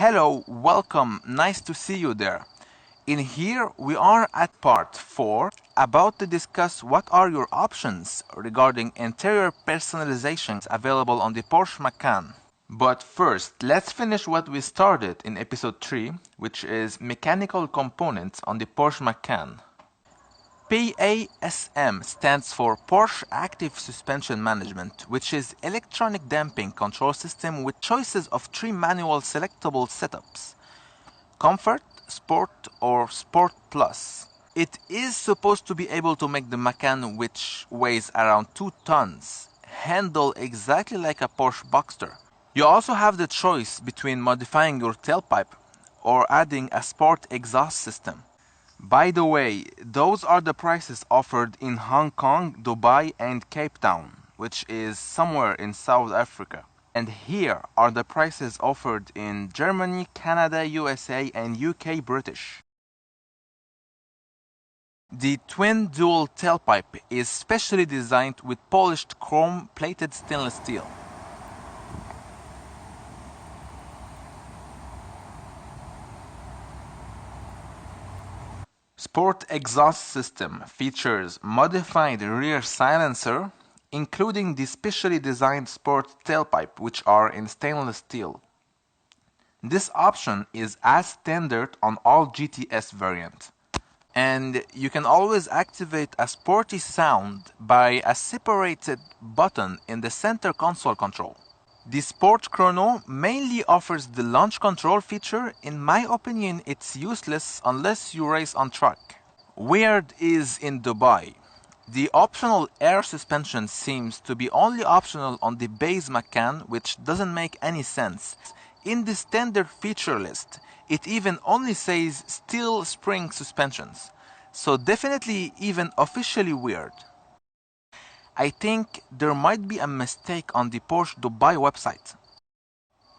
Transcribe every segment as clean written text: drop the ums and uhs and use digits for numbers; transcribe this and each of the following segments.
Hello, welcome, nice to see you there. In here we are at part 4, about to discuss what are your options regarding interior personalizations available on the Porsche Macan. But first, let's finish what we started in episode 3, which is mechanical components on the Porsche Macan. PASM stands for Porsche Active Suspension Management, which is electronic damping control system with choices of 3 manual selectable setups: Comfort, Sport or Sport Plus. It is supposed to be able to make the Macan, which weighs around 2 tons, handle exactly like a Porsche Boxster. You also have the choice between modifying your tailpipe or adding a sport exhaust system. By the way, those are the prices offered in Hong Kong, Dubai and Cape Town, which is somewhere in South Africa. And here are the prices offered in Germany, Canada, USA and UK British. The twin dual tailpipe is specially designed with polished chrome-plated stainless steel. Sport exhaust system features modified rear silencer, including the specially designed sport tailpipe, which are in stainless steel. This option is as standard on all GTS variants. And you can always activate a sporty sound by a separated button in the center console control. The Sport Chrono mainly offers the launch control feature. In my opinion, it's useless unless you race on track. Weird is in Dubai. The optional air suspension seems to be only optional on the base Macan, which doesn't make any sense. In the standard feature list, it even only says steel spring suspensions. So definitely even officially weird. I think there might be a mistake on the Porsche Dubai website.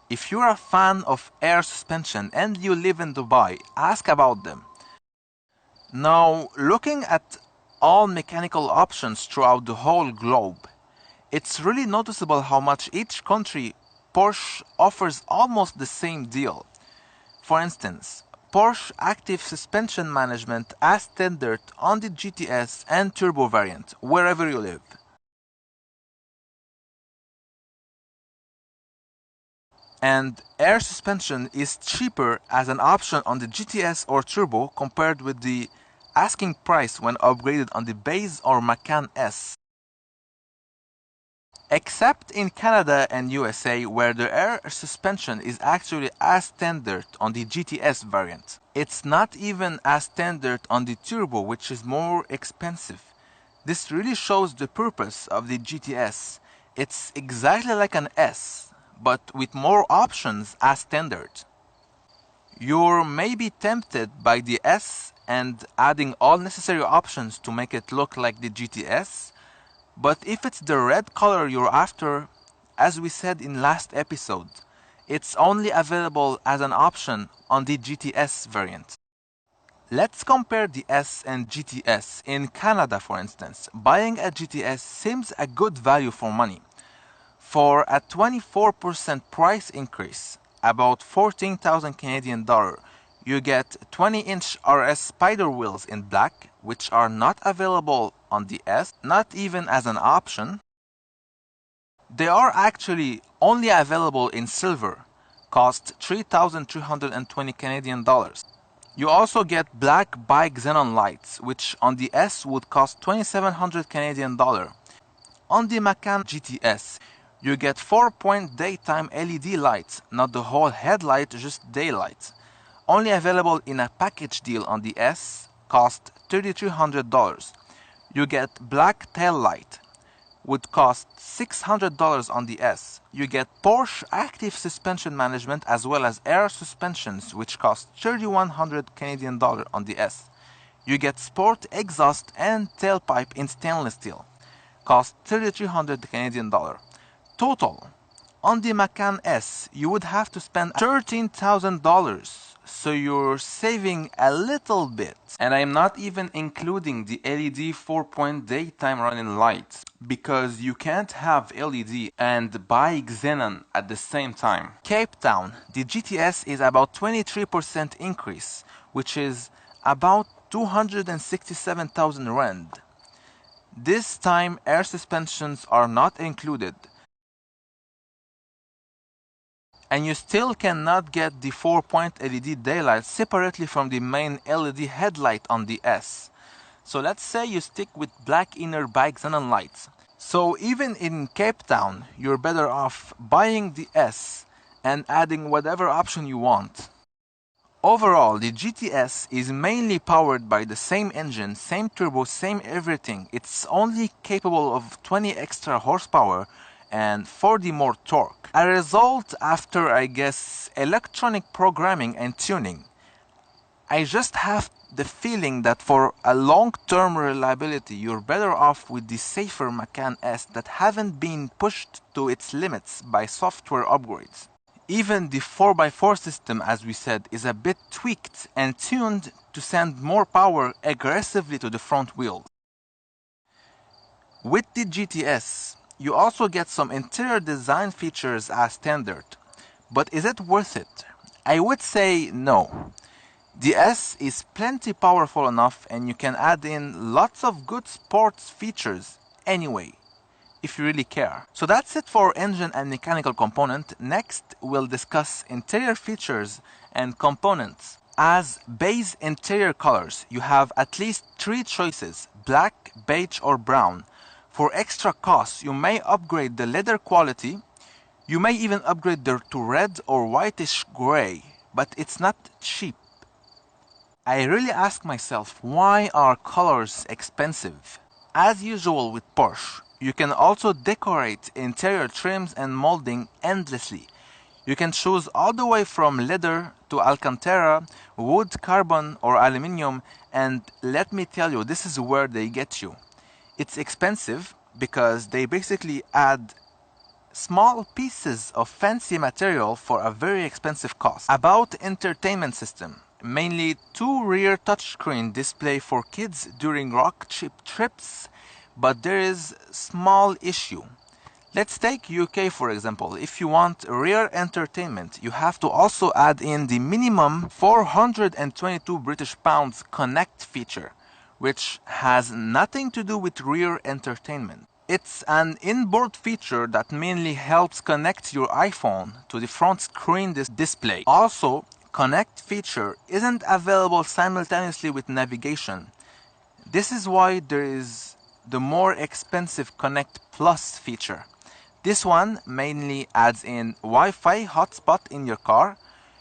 If you're a fan of air suspension and you live in Dubai, ask about them. Now, looking at all mechanical options throughout the whole globe, it's really noticeable how much each country Porsche offers almost the same deal. For instance, Porsche Active Suspension Management as standard on the GTS and Turbo variant, wherever you live. And air suspension is cheaper as an option on the GTS or Turbo compared with the asking price when upgraded on the base or Macan S. Except in Canada and USA, where the air suspension is actually as standard on the GTS variant. It's not even as standard on the Turbo, which is more expensive. This really shows the purpose of the GTS. It's exactly like an S, but with more options as standard. You're maybe tempted by the S and adding all necessary options to make it look like the GTS, but if it's the red color you're after, as we said in last episode, it's only available as an option on the GTS variant. Let's compare the S and GTS. In Canada, for instance, buying a GTS seems a good value for money. For a 24% price increase, about 14,000 Canadian dollar, you get 20-inch RS Spider wheels in black, which are not available on the S, not even as an option. They are actually only available in silver, cost 3,320 Canadian dollars. You also get black bike xenon lights, which on the S would cost 2,700 Canadian dollar. On the Macan GTS, you get 4-point daytime LED lights, not the whole headlight, just daylight. Only available in a package deal on the S, cost $3,300. You get black tail light, would cost $600 on the S. You get Porsche Active Suspension Management as well as air suspensions, which cost 3,100 Canadian dollar on the S. You get sport exhaust and tailpipe in stainless steel, cost 3,300 Canadian dollar. Total, on the Macan S, you would have to spend $13,000. so you're saving a little bit. And I'm not even including the LED 4-point daytime running lights, because you can't have LED and buy xenon at the same time. Cape Town, the GTS is about 23% increase, which is about 267,000 rand. This time air suspensions are not included, and you still cannot get the 4-point LED daylight separately from the main LED headlight on the S. So let's say you stick with black inner bike xenon lights. So even in Cape Town, you're better off buying the S and adding whatever option you want. Overall, the GTS is mainly powered by the same engine, same turbo, same everything. It's only capable of 20 extra horsepower and 40 more torque. A result after, I guess, electronic programming and tuning. I just have the feeling that for a long-term reliability, you're better off with the safer Macan S that haven't been pushed to its limits by software upgrades. Even the 4x4 system, as we said, is a bit tweaked and tuned to send more power aggressively to the front wheel. With the GTS, you also get some interior design features as standard. But is it worth it? I would say no. The S is plenty powerful enough, and you can add in lots of good sports features anyway, if you really care. So that's it for engine and mechanical component. Next, we'll discuss interior features and components. As base interior colors, you have at least 3 choices: black, beige or brown. For extra costs, you may upgrade the leather quality. You may even upgrade to red or whitish gray, but it's not cheap. I really ask myself, why are colors expensive? As usual with Porsche, you can also decorate interior trims and molding endlessly. You can choose all the way from leather to Alcantara, wood, carbon or aluminium, and let me tell you, this is where they get you. It's expensive because they basically add small pieces of fancy material for a very expensive cost. About entertainment system, mainly 2 rear touchscreen display for kids during rock trips, but there is small issue. Let's take UK for example. If you want rear entertainment, you have to also add in the minimum 422 British pounds Connect feature, which has nothing to do with rear entertainment. It's an inboard feature that mainly helps connect your iPhone to the front screen display. Also, Connect feature isn't available simultaneously with navigation. This is why there is the more expensive Connect Plus feature. This one mainly adds in Wi-Fi hotspot in your car.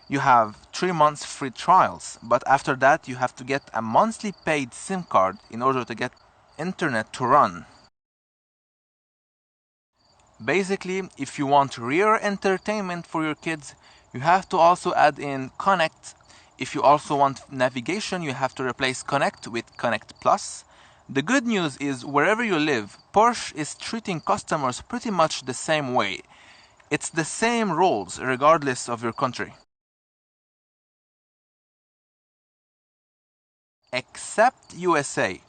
You have 3 months free trials, but after that you have to get a monthly paid SIM card in order to get internet to run. Basically, if you want rear entertainment for your kids, you have to also add in Connect. If you also want navigation, you have to replace Connect with Connect Plus. The good news is, wherever you live, Porsche is treating customers pretty much the same way. It's the same rules regardless of your country. Except USA.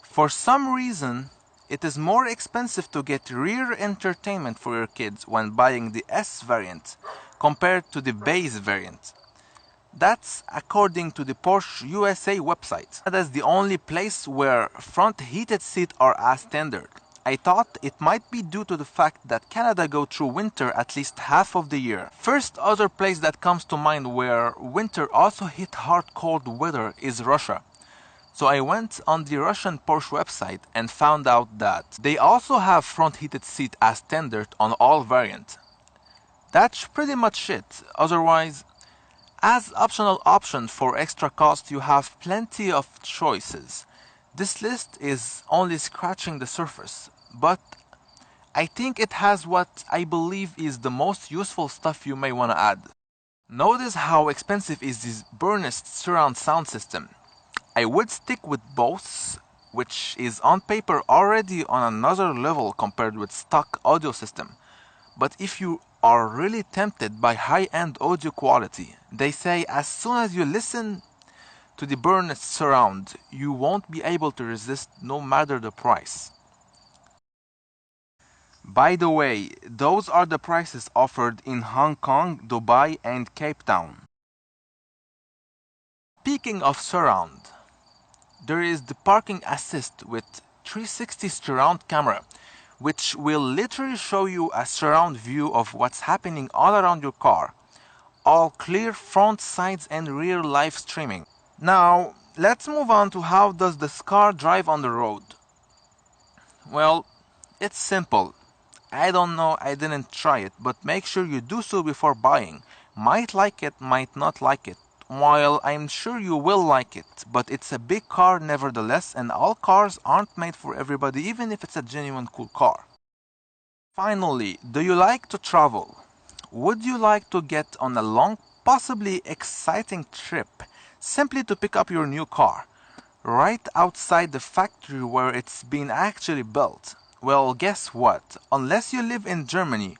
For some reason, it is more expensive to get rear entertainment for your kids when buying the S variant compared to the base variant. That's according to the Porsche USA website. That's the only place where front heated seats are as standard. I thought it might be due to the fact that Canada go through winter at least half of the year. First other place that comes to mind where winter also hit hard cold weather is Russia. So I went on the Russian Porsche website and found out that they also have front heated seat as standard on all variants. That's pretty much it. Otherwise, as optional option for extra cost, you have plenty of choices. This list is only scratching the surface, but I think it has what I believe is the most useful stuff you may want to add. Notice how expensive is this Burnist surround sound system. I would stick with Bose, which is on paper already on another level compared with stock audio system. But if you are really tempted by high-end audio quality. They say as soon as you listen to the Burnett surround, you won't be able to resist no matter the price. By the way, those are the prices offered in Hong Kong, Dubai and Cape Town. Speaking of surround, there is the parking assist with 360 surround camera, which will literally show you a surround view of what's happening all around your car. All clear front, sides and rear live streaming. Now, let's move on to how does this car drive on the road. Well, it's simple. I don't know, I didn't try it, but make sure you do so before buying. Might like it, might not like it. While I'm sure you will like it, but it's a big car nevertheless, and all cars aren't made for everybody, even if it's a genuine cool car. Finally, do you like to travel? Would you like to get on a long, possibly exciting trip simply to pick up your new car right outside the factory where it's been actually built? Well, guess what? Unless you live in Germany,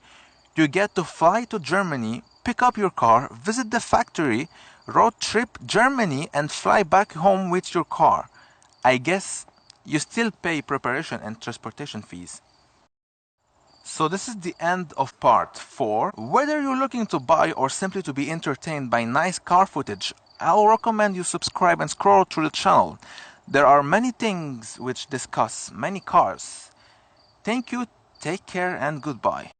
you get to fly to Germany, pick up your car, visit the factory, road trip Germany and fly back home with your car. I guess you still pay preparation and transportation fees. So this is the end of part 4. Whether you're looking to buy or simply to be entertained by nice car footage, I'll recommend you subscribe and scroll through the channel. There are many things which discuss many cars. Thank you, take care and goodbye.